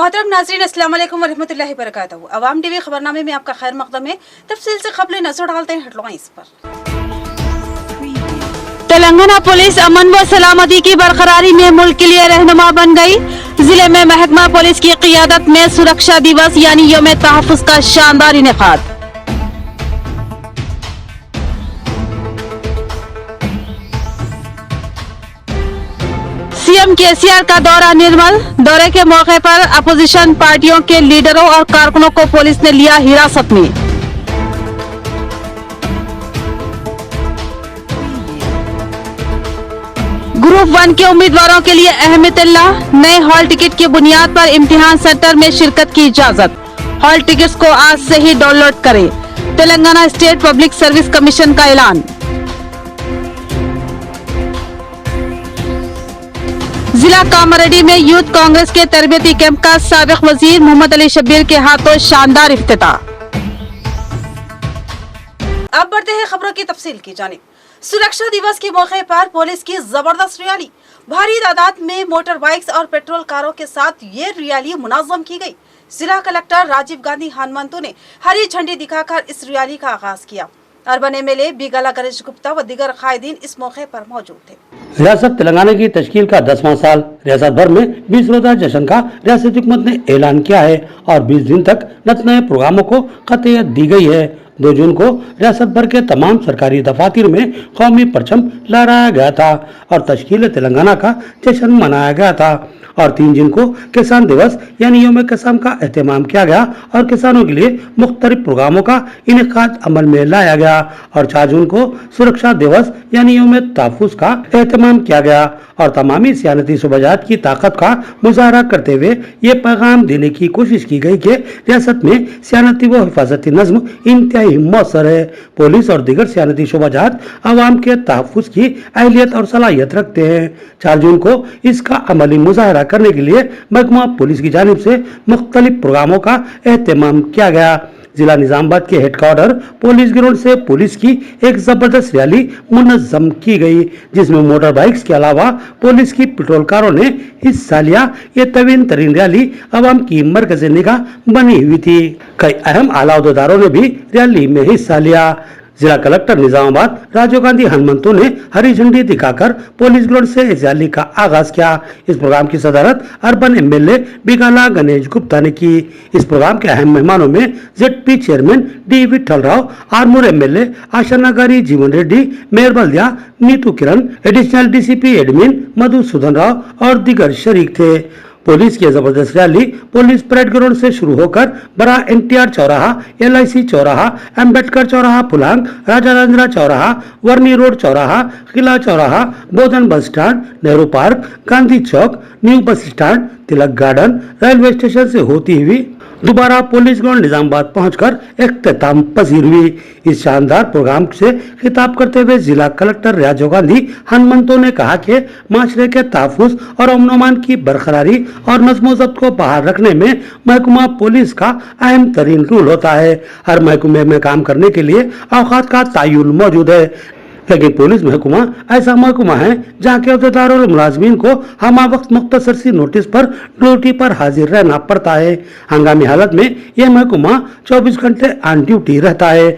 मोहतरम नाज़रीन, अस्सलाम वालेकुम वरहमतुल्लाहि वबरकातुहू। अवाम टीवी खबरनामे में आपका खैर मकदम है। तफसील से खबरें नजर डालते हैं हेडलाइंस पर। तेलंगाना पुलिस अमन व सलामती की बरकरारी में मुल्क के लिए रहनुमा बन गई। जिले में महकमा पुलिस की क़ियादत में सुरक्षा दिवस यानी यौम तहफ़्फ़ुज़ का शानदार इनेकाद। सीएम केसीआर का दौरा निर्मल। दौरे के मौके पर अपोजिशन पार्टियों के लीडरों और कारकुनों को पुलिस ने लिया हिरासत में। ग्रुप 1 के उम्मीदवारों के लिए अहमतुल्ला नए हॉल टिकट की बुनियाद पर इम्तिहान सेंटर में शिरकत की इजाजत। हॉल टिकट्स को आज से ही डाउनलोड करें। Telangana state public service commission का ऐलान। जिला कामारेड्डी में यूथ कांग्रेस के तरबियती कैंप का साबिक वजीर मोहम्मद अली शब्बीर के हाथों शानदार इफ्तिताह। अब बढ़ते हैं खबरों की तफसील की जानिब। सुरक्षा दिवस के मौके पर पुलिस की जबरदस्त रैली, भारी तादाद में मोटर बाइक्स और पेट्रोल कारों के साथ ये रैली मुनज़्ज़म की गई। जिला कलेक्टर राजीव गांधी हनुमंतु ने हरी झंडी दिखाकर इस रैली का आगाज किया। अर्बन एमएलए बिगाला गणेश गुप्ता व दीगर कायदीन इस मौके पर मौजूद थे। रियासत तेलंगाना की तश्कील का 10वां साल रियासत भर में 20 रोजा जश्न का रियासती हुकूमत ने ऐलान किया है और 20 दिन तक नए प्रोग्रामों को कतईयत दी गई है। 2 जून को रियासत भर के तमाम सरकारी दफातर में कौमी परचम लहराया गया था और तश्कील तेलंगाना का जश्न मनाया गया था और 3 जून को किसान दिवस यानी यौम किसान का एहतमाम किया गया और किसानों के लिए मुख्तलिफ प्रोग्रामों का इनेकाद अमल में लाया गया और 4 जून को सुरक्षा दिवस यानी यौम तहफ़्फ़ुज़ का एहतमाम किया गया और तमामी सियानती सूबाजात की ताकत का मुजाहरा करते हुए ये पैगाम देने की कोशिश की गई कि रियासत में सियानती व हिफाजती नज़्म इंतहाई मौसर है। पुलिस और दीगर सियानती शोबाजात आवाम के तहफ़्फ़ुज़ की अहलियत और सलाहियत रखते हैं। 4 जून को इसका अमली मुजाहरा करने के लिए महकमा पुलिस की जानिब से मुख्तलिफ प्रोग्रामों का एहतमाम किया गया। जिला निजामाबाद के हेडक्वार्टर पुलिस ग्राउंड से पुलिस की एक जबरदस्त रैली मुनज़्ज़म की गई, जिसमें मोटर बाइक्स के अलावा पुलिस की पेट्रोल कारों ने हिस्सा लिया। ये तवील तरीन रैली आवाम की मरकज़ निगाह बनी हुई थी। कई अहम आला अहदेदारों ने भी रैली में हिस्सा लिया। जिला कलेक्टर निजामाबाद राजीव गांधी हनुमंतु ने हरी झंडी दिखाकर पुलिस ग्राउंड से इस रैली का आगाज किया। इस प्रोग्राम की सदारत अर्बन एमएलए बिगाला गणेश गुप्ता ने की। इस प्रोग्राम के अहम मेहमानों में ZP chairman D Vithal Rao, Armoor MLA Ashannagari Jeevan Reddy, mayor बल्दिया Neetu Kiran, additional DCP admin Madhusudan Rao और दीगर शरीक थे। पुलिस की जबरदस्त रैली पुलिस परेड ग्राउंड से शुरू होकर बड़ा एनटीआर चौराहा, एलआईसी चौराहा, अम्बेडकर चौराहा, पुलांग, राजा राजेंद्र चौराहा, वर्नी रोड चौराहा, किला चौराहा, Bodhan bus stand, Nehru park, Gandhi Chowk, new bus stand, Tilak garden, railway station से होती हुई दोबारा पुलिस ग्राउंड निजामाबाद पहुंचकर इख्तिताम पजीर हुई। इस शानदार प्रोग्राम से खिताब करते हुए जिला कलेक्टर राजीव गांधी हनुमंतु ने कहा कि माशरे के तहफ़्फ़ुज़ और अमन की बरकरारी और नज़्म ज़ब्त को बहाल रखने में महकमा पुलिस का अहम तरीन रोल होता है। हर महकमे में काम करने के लिए औकात का तयन मौजूद है, लेकिन पुलिस महकमा ऐसा महकमा है जहाँ के अहदेदारों और मुलाजमीन को हमा वक्त मुख्तसर सी नोटिस पर ड्यूटी पर हाजिर रहना पड़ता है। हंगामी हालत में यह महकमा 24 घंटे ऑन ड्यूटी रहता है।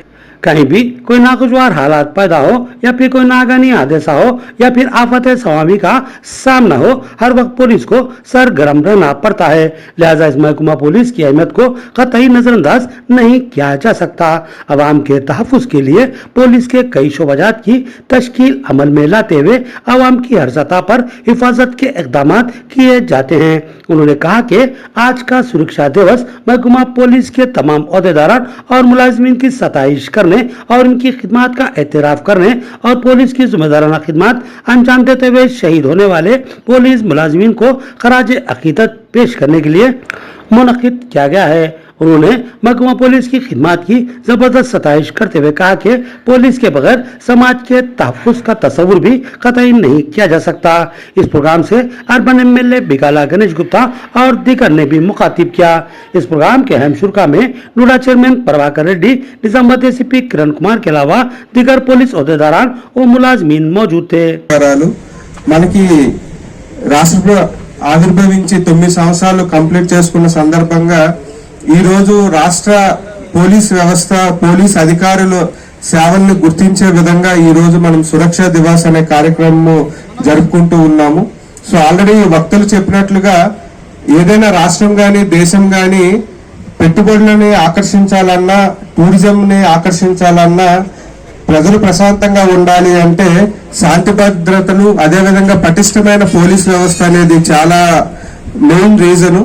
कहीं भी कोई नागुज़ार हालात पैदा हो या फिर कोई नागानी हादसा हो या फिर आफत सवामी का सामना हो, हर वक्त पुलिस को सरगर्म रहना पड़ता है। लिहाजा इस महकमा पुलिस की अहमियत को कतई नजरअंदाज नहीं किया जा सकता। अवाम के तहफ़्फ़ुज़ के लिए पुलिस के कई शोबाजात की तश्कील अमल में लाते हुए अवाम की हर सतह पर हिफाजत के इक़दाम किए जाते हैं। उन्होंने कहा कि आज का सुरक्षा दिवस महकमा पुलिस के तमाम अहदेदारान और मुलाजमीन की सताइश करने और इनकी खिदमत का एतराफ़ करने और पुलिस की जिम्मेदाराना खिदमत अंजाम देते हुए शहीद होने वाले पुलिस मुलाजमीन को खराज अकीदत पेश करने के लिए मुनक़िद किया गया है। उन्होंने महकमा पुलिस की खिदमत की जबरदस्त सताइश करते हुए कहा कि पुलिस के बगैर समाज के तहफ़्फ़ुज़ का तस्वुर भी कतई नहीं किया जा सकता। इस प्रोग्राम से अर्बन एमएलए बिगाला गणेश गुप्ता और दीगर ने भी मुखातिब किया। इस प्रोग्राम के अहम शुरा में नूडा चेयरमैन प्रभाकर रेड्डी, निजामाबाद एसीपी किरण कुमार के अलावा दीगर पुलिस अहदेदारान और मुलाजमीन मौजूद थे। మనకి రాష్ట్రంలో ఆవిర్భవించి 9 సంవత్సరాలు కంప్లీట్ చేసుకున్న సందర్భంగా ఈరోజు రాష్ట్ర పోలీస్ వ్యవస్థ, పోలీస్ అధికారులు సేవల్ని గుర్తించే విధంగా ఈరోజు మనం సురక్షా దివాస్ అనే కార్యక్రమం జరుపుకుంటూ ఉన్నాము. సో ఆల్రెడీ వక్తలు చెప్పినట్లుగా ఏదైనా రాష్ట్రం కానీ దేశం కానీ పెట్టుబడులని ఆకర్షించాలన్నా, టూరిజంని ఆకర్షించాలన్నా, ప్రజలు ప్రశాంతంగా ఉండాలి అంటే శాంతి భద్రతలు, అదేవిధంగా పటిష్టమైన పోలీస్ వ్యవస్థ అనేది చాలా మెయిన్ రీజను.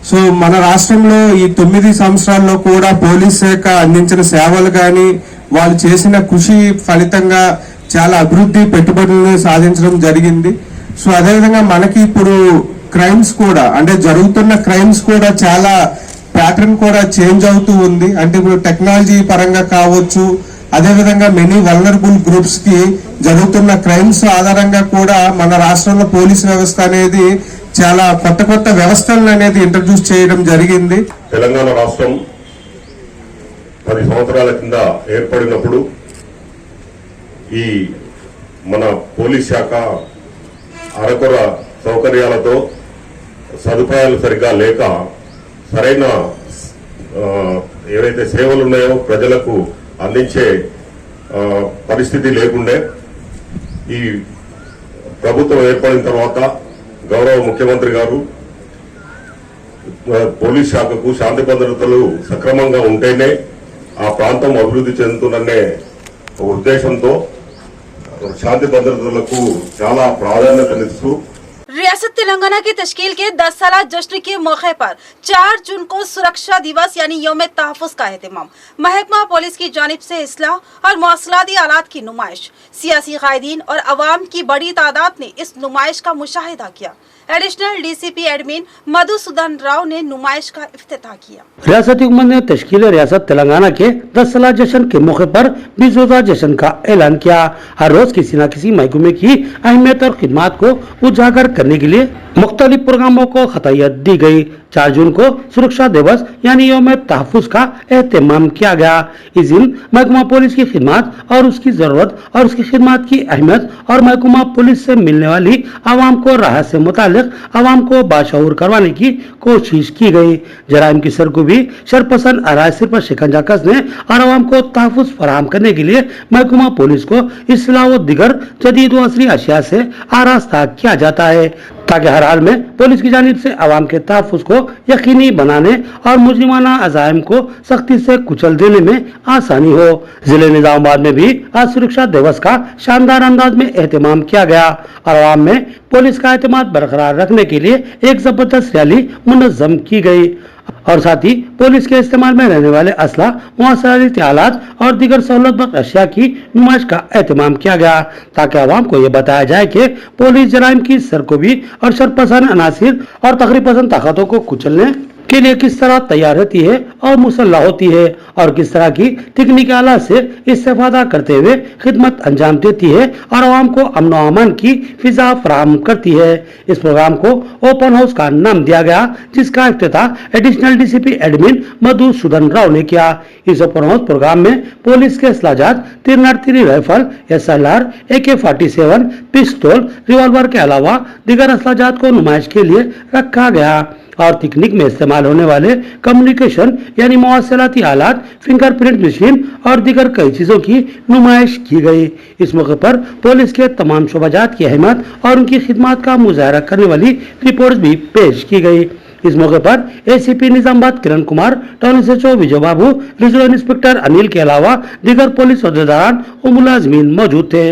సో మన రాష్ట్రంలో ఈ 9 సంవత్సరాల్లో కూడా పోలీస్ శాఖ అందించిన సేవలు కానీ, వాళ్ళు చేసిన కృషి ఫలితంగా చాలా అభివృద్ధి, పెట్టుబడులను సాధించడం జరిగింది. సో అదేవిధంగా మనకి ఇప్పుడు క్రైమ్స్ కూడా, అంటే జరుగుతున్న క్రైమ్స్ కూడా చాలా ప్యాటర్న్ కూడా చేంజ్ అవుతూ ఉంది. అంటే ఇప్పుడు టెక్నాలజీ పరంగా కావచ్చు, అదేవిధంగా మెనీ వల్నరబుల్ గ్రూప్స్ కి జరుగుతున్న క్రైమ్స్ ఆధారంగా కూడా మన రాష్ట్రంలో పోలీస్ వ్యవస్థ అనేది చాలా కొత్త కొత్త వ్యవస్థలను అనేది ఇంట్రడ్యూస్ చేయడం జరిగింది. తెలంగాణ రాష్ట్రం 10 సంవత్సరాల కింద ఏర్పడినప్పుడు ఈ మన పోలీస్ శాఖ అరకొర సౌకర్యాలతో, సదుపాయాలు సరిగ్గా లేక, సరైన ఏవైతే సేవలు ఉన్నాయో ప్రజలకు అందించే పరిస్థితి లేకుండే. ఈ ప్రభుత్వం ఏర్పడిన తర్వాత గౌరవ ముఖ్యమంత్రి గారు పోలీస్ శాఖకు శాంతి భద్రతలు సక్రమంగా ఉంటేనే ఆ ప్రాంతం అభివృద్ధి చెందుతుందనే ఉద్దేశంతో శాంతి భద్రతలకు చాలా ప్రాధాన్యతనిస్తూ रियासत तेलंगाना की तश्कील के 10 साल जश्न के मौके पर 4 जून को सुरक्षा दिवस यानी यौम तहफ़्फ़ुज़ का एहतमाम, महकमा पुलिस की जानिब से इस्लाह और मौसलाती आलात की नुमाइश, सियासी कायदीन और अवाम की बड़ी तादाद ने इस नुमाइश का मुशाहिदा किया। Additional DCP admin Madhusudan Rao ने नुमाइश का इफ्तिताह किया। रियासती हुकूमत ने तश्कील रियासत तेलंगाना के 10 साल जश्न के मौके पर 20 रोजा जश्न का ऐलान किया। हर रोज किसी न किसी महकमे की अहमियत और खिदमत को उजागर करने के लिए मुख्तलिफ प्रोग्रामों को खतायत दी गई। 4 जून को सुरक्षा दिवस यानी यौम तहफ़्फ़ुज़ का एहतमाम किया गया। इस दिन महकमा पुलिस की खिदमत और उसकी जरूरत और उसकी खिदमत की अहमियत और महकमा पुलिस से मिलने वाली आवाम को राहत से मुतालिक आवाम को बाशऊर करवाने की कोशिश की गई। जराइम की सरकूबी, शरपसंद अराइसी पर शिकंजा कसने और आवाम को तहफ़्फ़ुज़ फराहम करने के लिए महकमा पुलिस को इस्लाह व दिगर जदीद व असली अशिया से आरास्ता किया जाता है, ताकि हर हाल में पुलिस की जानिब से आवाम के तहफ़्फ़ुज़ को यकीनी बनाने और मुजरिमाना अज़ाइम को सख्ती से कुचल देने में आसानी हो। जिले निजामाबाद में भी आज सुरक्षा दिवस का शानदार अंदाज में एहतमाम किया गया और आवाम में पुलिस का एतमाद बरकरार रखने के लिए एक जबरदस्त रैली मुनज़्ज़म की गई और साथ ही पुलिस के इस्तेमाल में रहने वाले असला, मुआसराती आलात और दीगर सहूलत बख्श अशिया की नुमाइश का एहतमाम किया गया, ताकि आवाम को ये बताया जाए कि पुलिस जराइम की सरकूबी और शरपसंद अनासिर और तखरीब पसंद ताकतों को कुचलने के लिए किस तरह तैयार रहती है और मुसल्लह होती है और किस तरह की तकनीकी आलात से इस्तेफादा करते हुए खिदमत अंजाम देती है और आवाम को अमन व अमान की फिजा फराहम करती है। इस प्रोग्राम को ओपन हाउस का नाम दिया गया, जिसका इफ्तिताह additional DCP admin Madhusudan Rao ने किया। इस ओपन हाउस प्रोग्राम में पुलिस के असलाजात 3 राइफल, SLR, AK-47, पिस्तौल, रिवॉल्वर के अलावा दीगर असलाजात को नुमाइश के लिए रखा गया और तकनीक में इस्तेमाल होने वाले कम्युनिकेशन यानी मवासलाती आलात, फिंगरप्रिंट मशीन और दीगर कई चीजों की नुमाइश की गई। इस मौके पर पुलिस के तमाम शोबाजात की अहमियत और उनकी खिदमत का मुजाहरा करने वाली रिपोर्ट भी पेश की गई। इस मौके पर ACP Nizamabad Kiran Kumar, town SHO विजय बाबू, रीजनल इंस्पेक्टर अनिल के अलावा दीगर पुलिस अहदेदारान और मुलाजमीन मौजूद थे।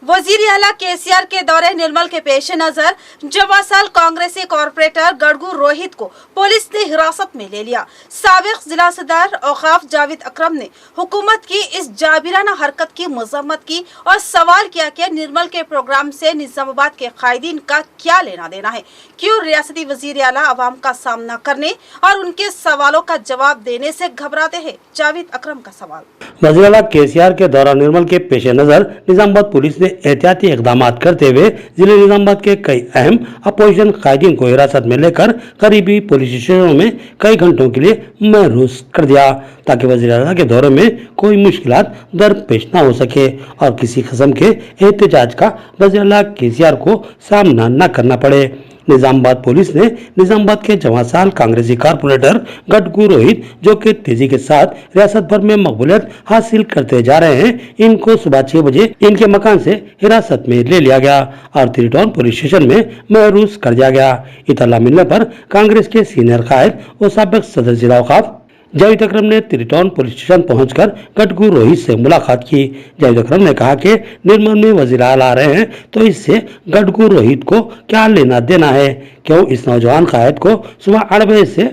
वजीर आला केसीआर के दौरे निर्मल के पेश नजर जवासाल कांग्रेसी कॉर्पोरेटर गड़गू रोहित को पुलिस ने हिरासत में ले लिया। साबिक जिला सदर औकाफ जावेद अकरम ने हुकूमत की इस जाबिराना हरकत की मजम्मत की और सवाल किया कि निर्मल के प्रोग्राम से निजामाबाद के कायदीन का क्या लेना देना है, क्यों रियासती वजीर आला आवाम का सामना करने और उनके सवालों का जवाब देने से घबराते हैं। जावेद अकरम का सवाल। वजीर आला केसीआर के दौरा निर्मल के पेश नजर निजामाबाद पुलिस ने एहतियाती इकदाम करते हुए जिले निजामाबाद के कई अहम अपोजिशन कायदीन को हिरासत में लेकर करीबी पुलिस स्टेशनों में कई घंटों के लिए महरूस कर दिया, ताकि वज़ीर आला के दौरे में कोई मुश्किलात दरपेश न हो सके और किसी किस्म के एहतजाज का वज़ीर आला केसीआर को सामना न करना पड़े। निजामाबाद पुलिस ने निजामाबाद के जवासाल कांग्रेसी कारपोरेटर गटगू रोहित, जो कि तेजी के साथ रियासत भर में मकबूलियत हासिल करते जा रहे हैं, इनको सुबह 6 बजे इनके मकान से हिरासत में ले लिया गया और त्रिटॉन पुलिस स्टेशन में महरूस कर दिया गया। इतला मिलने पर कांग्रेस के सीनियर कायद और साबिक सदर जिला औकाफ जावेद अकरम ने त्रिटॉन पुलिस स्टेशन पहुंचकर गटगू रोहित से मुलाकात की। जावेद अकरम ने कहा कि निर्मल में वजीर आला आ रहे हैं तो इससे गटगू रोहित को क्या लेना देना है, क्यों इस नौजवान कायद को सुबह 8 बजे से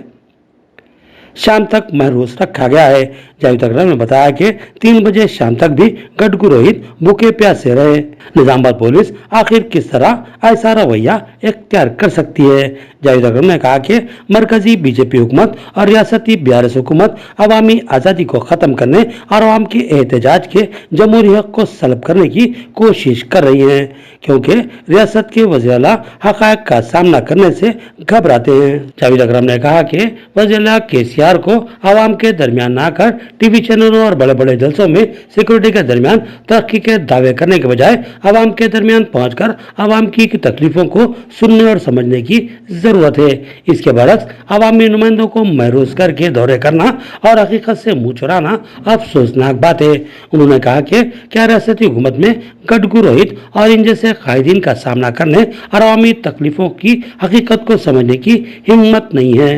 शाम तक महरूस रखा गया है। जावेद अकरम ने बताया कि 3 बजे शाम तक भी गटगू रोहित भूखे प्यासे रहे। निजामाबाद पुलिस आखिर किस तरह ऐसा रवैया इख्तियार कर सकती है। जावेद अकरम ने कहा कि मरकजी बीजेपी हुकूमत और रियासती बीआरएस हुकूमत अवामी आज़ादी को ख़त्म करने और अवाम के एहतजाज के जमहूरी हक को सल्ब करने की कोशिश कर रही है, क्योंकि रियासत के वज़ीर आला हक़ाइक़ का सामना करने से घबराते हैं। जावेद अकरम ने कहा कि वज़ीर आला केसीआर को अवाम के दरमियान न आकर टीवी चैनलों और बड़े बड़े जलसों में सिक्योरिटी के दरमियान तरक्की के दावे करने के बजाय अवाम के दरमियान पहुंचकर अवाम की तकलीफों को सुनने और समझने की जरूरत है। इसके बरक्स अवामी नुमाइंदों को महरूस करके दौरे करना और हकीकत से मुंह चुराना अफसोसनाक बात है। उन्होंने कहा कि क्या रियासती हुकूमत में गटगू रोहित और इन जैसे कायदीन का सामना करने और अवामी तकलीफों की हकीकत को समझने की हिम्मत नहीं है।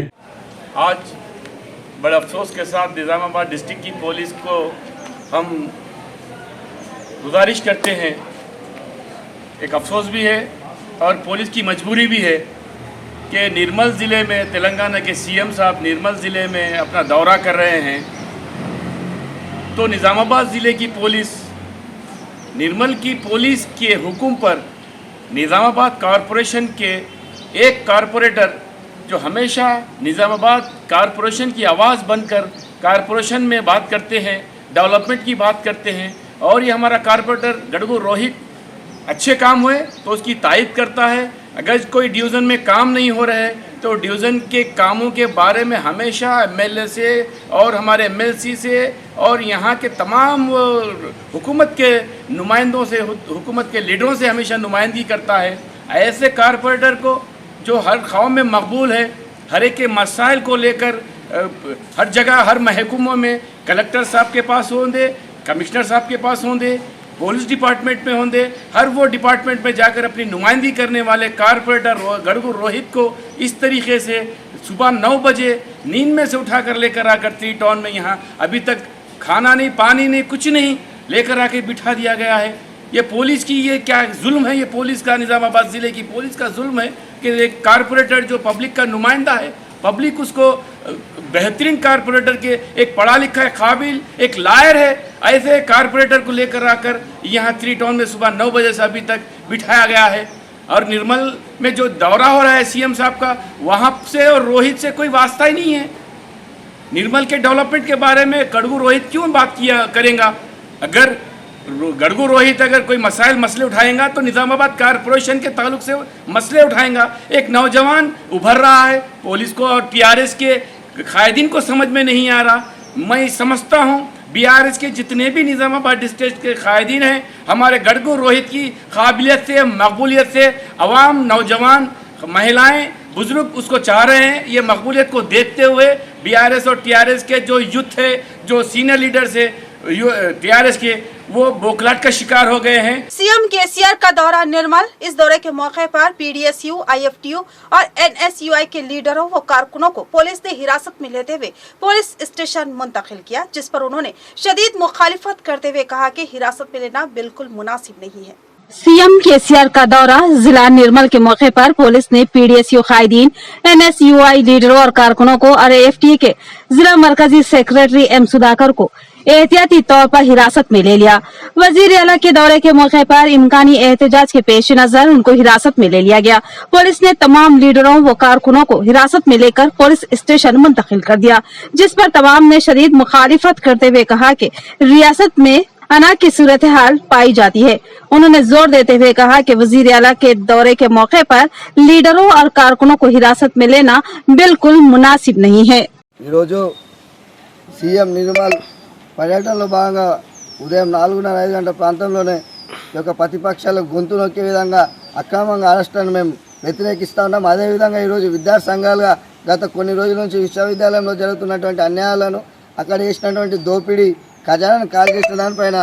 आज बड़े अफसोस के साथ निज़ामाबाद डिस्ट्रिक्ट की पुलिस को हम गुजारिश करते हैं, एक अफसोस भी है और पुलिस की मजबूरी भी है कि निर्मल ज़िले में तेलंगाना के सीएम साहब निर्मल ज़िले में अपना दौरा कर रहे हैं, तो निज़ामाबाद ज़िले की पुलिस निर्मल की पुलिस के हुक्म पर निज़ामाबाद कॉरपोरेशन के एक कॉरपोरेटर जो हमेशा निज़ामाबाद कॉरपोरेशन की आवाज़ बनकर कॉरपोरेशन में बात करते हैं, डेवलपमेंट की बात करते हैं, और ये हमारा कॉरपोरेटर गटगू रोहित अच्छे काम हुए तो उसकी तारीफ करता है। अगर कोई डिवीज़न में काम नहीं हो रहा है तो डिवीज़न के कामों के बारे में हमेशा एमएलए से और हमारे एमएलसी से और यहाँ के तमाम हुकूमत के नुमाइंदों से, हुकूमत के लीडरों से हमेशा नुमाइंदगी करता है। ऐसे कॉरपोरेटर को जो हर कौम में मकबूल है, हर एक के मसाइल को लेकर हर जगह हर महकमों में कलेक्टर साहब के पास होंगे, कमिश्नर साहब के पास होंगे, पुलिस डिपार्टमेंट में होंगे, हर वो डिपार्टमेंट में जाकर अपनी नुमाइंदगी करने वाले कॉरपोरेटर गटगू रोहित को इस तरीके से सुबह 9 बजे नींद में से उठा कर लेकर आकर त्रिटॉन में यहाँ अभी तक खाना नहीं, पानी नहीं, कुछ नहीं लेकर आके बिठा दिया गया है। ये पुलिस की ये क्या जुल्म है, ये पुलिस का, निज़ामाबाद ज़िले की पुलिस का जुल्म है कि एक कॉरपोरेटर जो पब्लिक का नुमाइंदा है, पब्लिक उसको बेहतरीन कॉरपोरेटर के, एक पढ़ा लिखा है, काबिल, एक लायर है, ऐसे कॉरपोरेटर को लेकर आकर यहाँ त्रिटॉन में सुबह 9 बजे से अभी तक बिठाया गया है। और निर्मल में जो दौरा हो रहा है सीएम साहब का, वहाँ से और रोहित से कोई वास्ता ही नहीं है। निर्मल के डेवलपमेंट के बारे में गटगू रोहित क्यों बात किया करेगा? अगर गटगू रोहित अगर कोई मसले उठाएगा तो निज़ामाबाद कॉरपोरेशन के ताल्लुक से मसले उठाएगा। एक नौजवान उभर रहा है, पुलिस को और टीआरएस के कायदीन को समझ में नहीं आ रहा। मैं समझता हूँ बीआरएस के जितने भी निज़ामाबाद डिस्ट्रिक्ट के कायदीन हैं, हमारे गटगू रोहित की काबिलियत से, मकबूलियत से अवाम, नौजवान, महिलाएं, बुजुर्ग उसको चाह रहे हैं। ये मकबूलियत को देखते हुए बीआरएस और टीआरएस के जो यूथ है, जो सीनियर लीडर्स है टीआरएस के, वो बोखलाहट का शिकार हो गए हैं। सीएम केसीआर का दौरा निर्मल। इस दौरे के मौके पर पीडीएसयू, आईएफटीयू और एनएसयूआई के लीडरों व कारकुनों को पुलिस ने हिरासत में लेते हुए पुलिस स्टेशन मुंतकिल किया, जिस पर उन्होंने शदीद मुखालिफत करते हुए कहा कि हिरासत में लेना बिल्कुल मुनासिब नहीं है। सीएम केसीआर का दौरा जिला निर्मल के मौके पर पुलिस ने पीडीएसयू कायदीन, एनएसयूआई लीडरों और कारकुनों को और एएफटी के जिला मरकजी सेक्रेटरी एम सुधाकर को एहतियाती तौर पर हिरासत में ले लिया। वजीर आला के दौरे के मौके पर इम्कानी एहतजाज के पेश नजर उनको हिरासत में ले लिया गया। पुलिस ने तमाम लीडरों व कारकुनों को हिरासत में लेकर पुलिस स्टेशन मुंतकिल कर दिया, जिस पर तमाम ने शदीद मुखालिफत करते हुए कहा कि रियासत में अना की सूरत हाल पाई जाती है। उन्होंने जोर देते हुए कहा कि वजीर आला के दौरे के मौके पर लीडरों और कारकुनों को हिरासत में लेना बिल्कुल मुनासिब नहीं है। सीएम निर्मल పర్యటనలో భాగంగా ఉదయం 4:30 గంటల ప్రాంతంలోనే ఈ యొక్క ప్రతిపక్షాలకు గొంతు నొక్కే విధంగా అక్రమంగా అరెస్టులను మేము వ్యతిరేకిస్తూ ఉన్నాం. అదేవిధంగా ఈరోజు విద్యార్థి సంఘాలుగా గత కొన్ని రోజుల నుంచి విశ్వవిద్యాలయంలో జరుగుతున్నటువంటి అన్యాయాలను, అక్కడ చేసినటువంటి దోపిడీ, ఖజానాను కాల్ చేసిన దానిపైన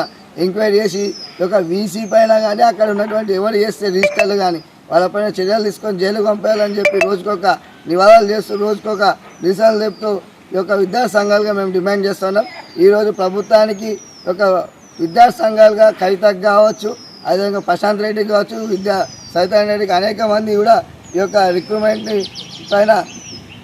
ఎంక్వైరీ చేసి ఒక వీసీ పైన కానీ అక్కడ ఉన్నటువంటి ఎవరు చేస్తే రిజిస్టర్లు కానీ వాళ్ళపైన చర్యలు తీసుకొని జైలు పంపేయాలని చెప్పి రోజుకొక నివాళాలు చేస్తూ రోజుకొక నిరసనలు చెప్తూ ఈ యొక్క విద్యార్థి సంఘాలుగా మేము డిమాండ్ చేస్తున్నాం. ఈరోజు ప్రభుత్వానికి ఒక విద్యార్థి సంఘాలుగా కవితకు కావచ్చు, అదేవిధంగా ప్రశాంత్ రెడ్డి కావచ్చు, సైతాన్ రెడ్డికి అనేక మంది కూడా ఈ యొక్క రిక్రూట్మెంట్ పైన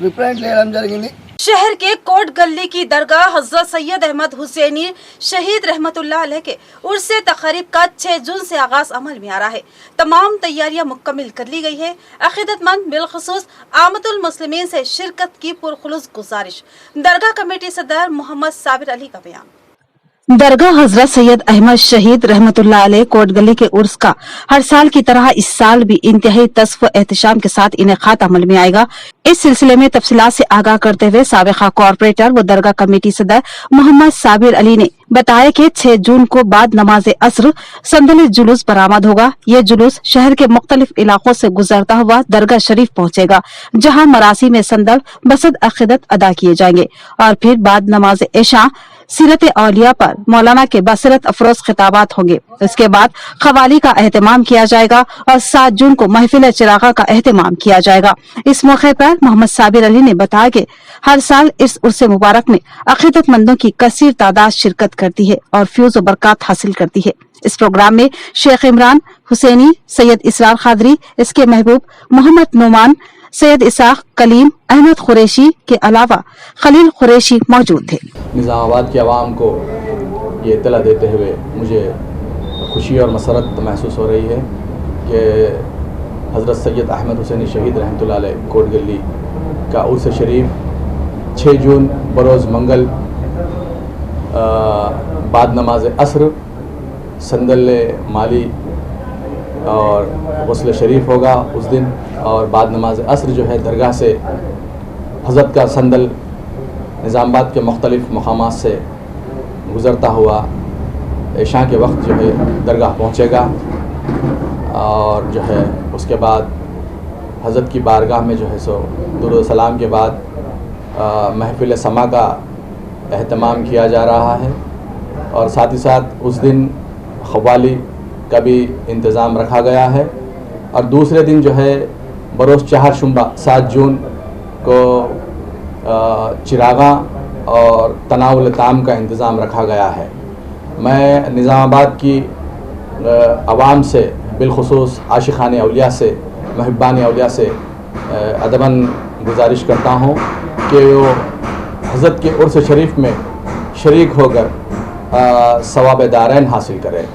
రిప్రజెంట్ చేయడం జరిగింది. शहर के कोट गली की दरगाह हजरत सैयद अहमद हुसैनी शहीद रहमतुल्लाह अलैह के उर्स तक़रीब का 6 जून से आगाज अमल में आ रहा है। तमाम तैयारियां मुकम्मल कर ली गई है। अक़ीदतमंद बिलखुसूस आमदुल मुस्लिमीन से शिरकत की पुरखुलूस गुजारिश। दरगाह कमेटी सदर मोहम्मद साबिर अली का बयान। दरगाह हजरत सैयद अहमद शहीद रहमतुल्लाह अलैह कोट गली के उर्स का हर साल की तरह इस साल भी इंतहाई तस्फ एहतशाम के साथ इनेकाद अमल में आएगा। इस सिलसिले में तफसीलात से आगाह करते हुए साबिक़ा कॉरपोरेटर व दरगाह कमेटी सदर मोहम्मद साबिर अली ने बताया कि 6 जून को बाद नमाज असर संदली जुलूस बरामद होगा। ये जुलूस शहर के मुख्तलिफ इलाकों से गुजरता हुआ दरगाह शरीफ पहुंचेगा, जहां मरासी में संदल बसद अक़ीदत अदा किए जाएंगे और फिर बाद नमाज इशा सीरत औलिया पर मौलाना के बसरत अफरोज खिताबात होंगे। इसके बाद खवाली का एहतमाम किया जाएगा और 7 जून को महफिल चिरागा का एहतमाम किया जाएगा। इस मौके पर मोहम्मद साबिर अली ने बताया कि हर साल इस उर्स मुबारक में अक़ीदतमंदों की कसीर तादाद शिरकत करती है और फ्यूज व बरकत हासिल करती है। इस प्रोग्राम में शेख इमरान हुसैनी, सैयद इसरार खादरी, इसके महबूब मोहम्मद नुमान, सैयद इसाक कलीम, अहमद कुरैशी के अलावा खलील कुरैशी मौजूद थे। निज़ामाबाद की आवाम को ये इत्तला देते हुए मुझे खुशी और मसरत महसूस हो रही है कि हज़रत सैयद अहमद हुसैनी शहीद रहमतुल्लाह अलैह कोट गली का उर्स शरीफ 6 जून बरोज़ मंगल बाद नमाज असर संदल माली और गुस्ल शरीफ होगा उस दिन, और बाद नमाज असर जो है दरगाह से हज़रत का संदल निज़ामाबाद के मुख्तलिफ़ मकामात से गुज़रता हुआ इशा के वक्त जो है दरगाह पहुँचेगा और जो है उसके बाद हज़रत की बारगाह में जो है सो दुरूद सलाम के बाद महफिल समा का एहतमाम किया जा रहा है और साथ ही साथ उस दिन ख़वाली का भी इंतज़ाम रखा गया है। और दूसरे दिन जो है बरोज़ चहारशुंबा 7 जून को चिरागा और तनावुल ताम का इंतज़ाम रखा गया है। मैं निज़ामाबाद की आवाम से बिलखुसूस आशिक़ान औलिया से, महब्बान औलिया से अदबन गुजारिश करता हूँ कि वो हज़रत के उर्स शरीफ में शरीक होकर सवाब दारैन हासिल करें।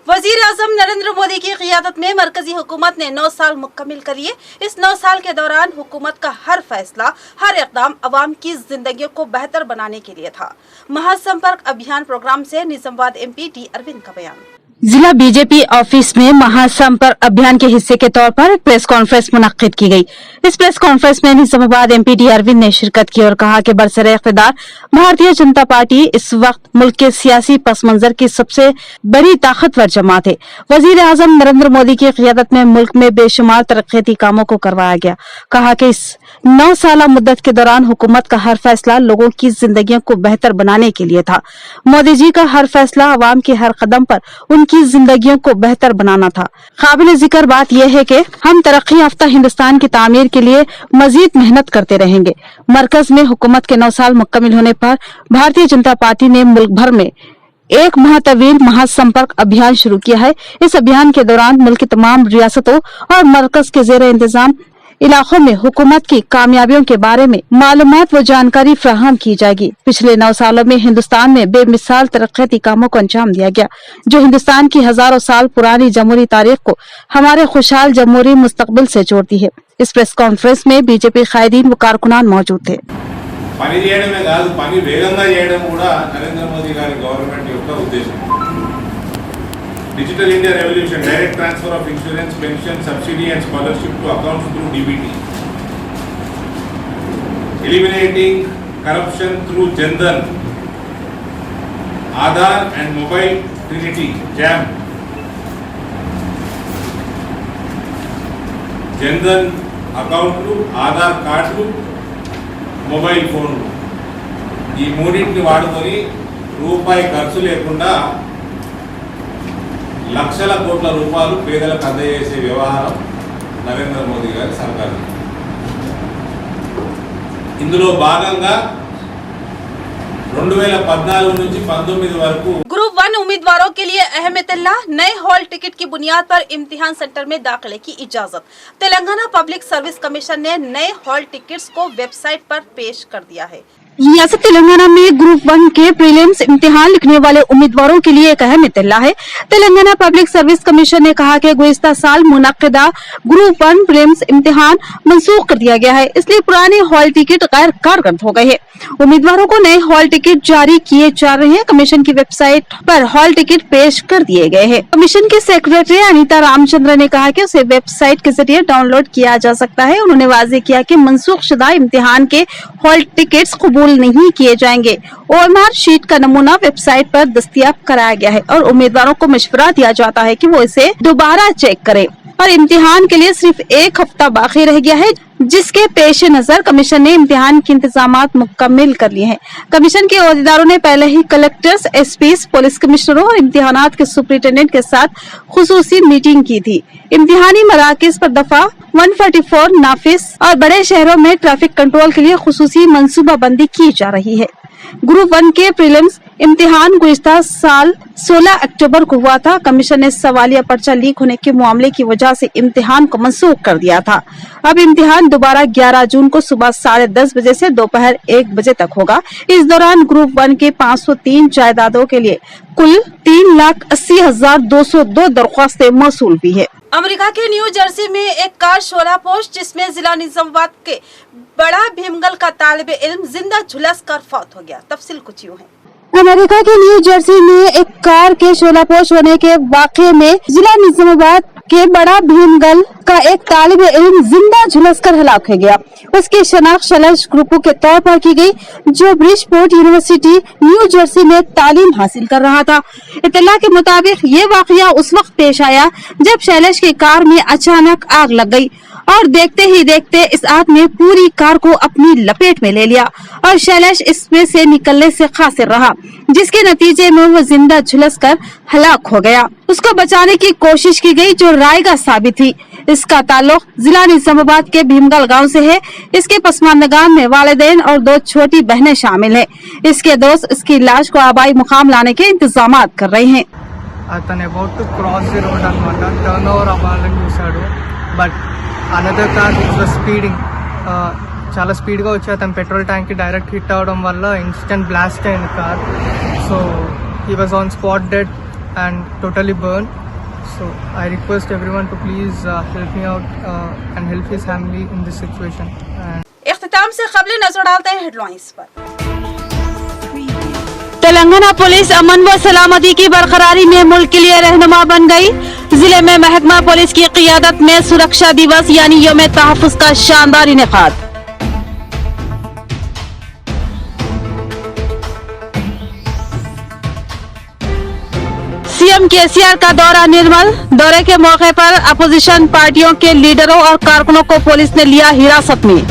वजीर आजम नरेंद्र मोदी की क़ियादत में मरकजी हुकूमत ने 9 साल मुकम्मिल कर लिए। इस 9 साल के दौरान हुकूमत का हर फैसला, हर इक़दाम अवाम की जिंदगियों को बेहतर बनाने के लिए था। महासंपर्क अभियान प्रोग्राम से निजामाबाद MP डी अरविंद का बयान। जिला बीजेपी ऑफिस में महासंपर्क अभियान के हिस्से के तौर पर प्रेस कॉन्फ्रेंस मुनक्किद की गई। इस प्रेस कॉन्फ्रेंस में निजामाबाद MP डी अरविंद ने शिरकत की और कहा कि बरसरे इख्तिदार भारतीय जनता पार्टी इस वक्त मुल्क के सियासी पस मंजर की सबसे बड़ी ताकतवर जमात है। वजीर आजम नरेंद्र मोदी की क़ियादत में मुल्क में बेशुमार तरक्याती कामों को करवाया गया। कहा कि इस 9 साल मुद्दत के दौरान हुकूमत का हर फैसला लोगों की जिंदगियों को बेहतर बनाने के लिए था। मोदी जी का हर फैसला अवाम के हर कदम पर उनकी जिंदगियों को बेहतर बनाना था। काबिल जिक्र बात यह है कि हम तरक्की याफ्ता हिंदुस्तान की तामीर के लिए मजीद मेहनत करते रहेंगे। मरकज में हुकूमत के 9 साल मुकम्मिल होने पर भारतीय जनता पार्टी ने मुल्क भर में 1 माह तवील महासंपर्क अभियान शुरू किया है। इस अभियान के दौरान मुल्क की तमाम रियासतों और मरकज के जेर इंतजाम इलाकों में हुकूमत की कामयाबियों के बारे में मालूमात व जानकारी फराहम की जाएगी। पिछले 9 सालों में हिंदुस्तान में बेमिसाल तरक्याती कामों को अंजाम दिया गया, जो हिंदुस्तान की हजारों साल पुरानी जमहूरी तारीख को हमारे खुशहाल जमहूरी मुस्तकबिल से जोड़ती है। इस प्रेस कॉन्फ्रेंस में बीजेपी कायदीन व कारकुनान मौजूद थे। పని చేయడమే కాదు, పని వేగంగా చేయడం కూడా నరేంద్ర మోదీ గారి గవర్నమెంట్ యొక్క ఉద్దేశం. Digital India revolution, direct transfer of insurance, pension, subsidy and scholarship to accounts through DBT. Eliminating corruption through Jan Dhan, Aadhaar and mobile Trinity, JAM. Jan Dhan అకౌంట్లు, ఆధార్ కార్డులు, మొబైల్ ఫోన్లు ఈ మూడింటిని వాడుకొని రూపాయి ఖర్చు లేకుండా లక్షల కోట్ల రూపాయలు పేదలకు అందజేసే వ్యవహారం నరేంద్ర మోదీ గారి సర్కారు. ఇందులో భాగంగా 2014 నుంచి 19 వరకు ग्रुप 1 उम्मीदवारों के लिए अहमदुल्ला नए हॉल टिकट की बुनियाद पर इम्तिहान सेंटर में दाखिले की इजाजत। तेलंगाना पब्लिक सर्विस कमीशन ने नए हॉल टिकट्स को वेबसाइट पर पेश कर दिया है। रियासत तेलंगाना में ग्रुप 1 के प्रीलिम्स इम्तिहान लिखने वाले उम्मीदवारों के लिए एक अहम इत्तला है। तेलंगाना पब्लिक सर्विस कमीशन ने कहा कि गुज़िश्ता साल मुनक्किदा ग्रुप 1 प्रीलिम्स इम्तिहान मंसूख कर दिया गया है, इसलिए पुराने हॉल टिकट गैर कारगर हो गए हैं। उम्मीदवारों को नए हॉल टिकट जारी किए जा रहे हैं। कमीशन की वेबसाइट पर हॉल टिकट पेश कर दिए गए हैं। कमीशन के सेक्रेटरी अनीता रामचंद्र ने कहा कि उसे वेबसाइट के जरिए डाउनलोड किया जा सकता है। उन्होंने वाज़ेह किया कि मंसूख शुदा इम्तिहान के हॉल टिकट्स कबूल नहीं किए जाएंगे। OMR शीट का नमूना वेबसाइट पर दस्तयाब कराया गया है और उम्मीदवारों को मशवरा दिया जाता है कि वो इसे दोबारा चेक करें। और इम्तिहान के लिए सिर्फ 1 हफ्ता बाकी रह गया है, जिसके पेश नजर कमीशन ने इम्तिहान के इंतजामात मुकम्मिल कर लिए हैं। कमीशन के अहदेदारों ने पहले ही कलेक्टर्स, एसपीज, पुलिस कमिश्नरों और इम्तिहानात के सुपरिटेंडेंट के साथ खुसूसी मीटिंग की थी। इम्तिहानी मराकज पर दफा 144 नाफिज और बड़े शहरों में ट्रैफिक कंट्रोल के लिए खुसूसी मंसूबाबंदी की जा रही है। ग्रुप 1 के प्रीलिम्स इम्तिहान गुज़िश्ता साल 16 अक्टूबर को हुआ था। कमीशन ने सवालिया पर्चा लीक होने के मामले की वजह से इम्तिहान को मंसूख कर दिया था। अब इम्तिहान दोबारा 11 जून को सुबह 10:30 बजे से दोपहर 1 बजे तक होगा। इस दौरान ग्रुप 1 के 503 जायदादों के लिए कुल 3,80,202 दरख्वास्तें मौसूल हुई है। अमेरिका के न्यू जर्सी में एक कार शोलापोश जिसमें जिला निजामाबाद के बड़ा भीमगल का तालिब इल्म जिंदा झुलस कर फौत हो गया। तफसील कुछ यूं है। अमेरिका के न्यू जर्सी में एक कार के शोलापोश होने के वाक़े में जिला निजामाबाद के बड़ा भीमगल का एक तालिब इल्म जिंदा झुलसकर हलाक हो गया। उसकी शनाख्त शैलेश ग्रुपू के तौर पर की गई, जो ब्रिजपोर्ट यूनिवर्सिटी न्यू जर्सी में तालीम हासिल कर रहा था। इत्तला के मुताबिक ये वाकया उस वक्त पेश आया जब शैलेश की कार में अचानक आग लग गई और देखते ही देखते इस आग ने पूरी कार को अपनी लपेट में ले लिया और शैलेश इसमें से निकलने से कासिर रहा, जिसके नतीजे में वो जिंदा झुलसकर हलाक हो गया। उसको बचाने की कोशिश की गई जो रायगा साबित थी। इसका ताल्लुक जिला निजामाबाद के भीमगल गांव से है। इसके पसमानदगान में वालिदैन और 2 छोटी बहनें शामिल हैं। इसके दोस्त इसकी लाश को आबाई मुकाम लाने के इंतजाम कर रहे हैं। అతను about to cross the road అనమాట, టర్న్ ఓవర్ అవ్వాలని చూశాడు. But another car which was speeding చాలా స్పీడ్గా వచ్చి అతను పెట్రోల్ ట్యాంక్కి డైరెక్ట్ హిట్ అవ్వడం వల్ల ఇన్స్టెంట్ బ్లాస్ట్ అయింది car. So he was on spot dead and totally burn. So I request everyone to please help me out and help his family in this situation. इख्तिताम से खबरें नजर डालते हैं headlines पर। Telangana police अमन व सलामती की बरकरारी में मुल्क के लिए रहनुमा बन गई। जिले में महकमा पुलिस की क़ियादत में सुरक्षा दिवस यानी यौम तहफ़्फ़ुज़ का शानदार इनेकाद। सीएम केसीआर का दौरा निर्मल। दौरे के मौके पर अपोजिशन पार्टियों के लीडरों और कारकुनों को पुलिस ने लिया हिरासत में।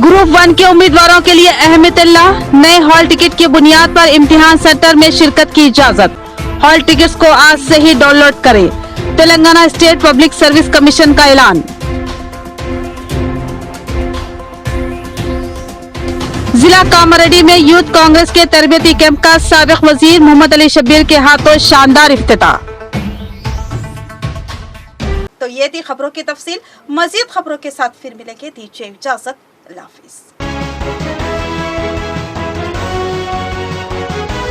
ग्रुप 1 के उम्मीदवारों के लिए अहमदुल्ला नए हॉल टिकट की बुनियाद पर इम्तिहान सेंटर में शिरकत की इजाजत। हॉल टिकट्स को आज से ही डाउनलोड करें। Telangana state public service commission का ऐलान। जिला कामारेड्डी में यूथ कांग्रेस के तरबियती कैंप का साबिक वजीर मोहम्मद अली शब्बीर के हाथों शानदार इफ्तिताह। तो ये थी खबरों की तफसील। मजीद खबरों के साथ फिर मिलेंगे। दीजिए इजाजत। अल्लाह हाफिज।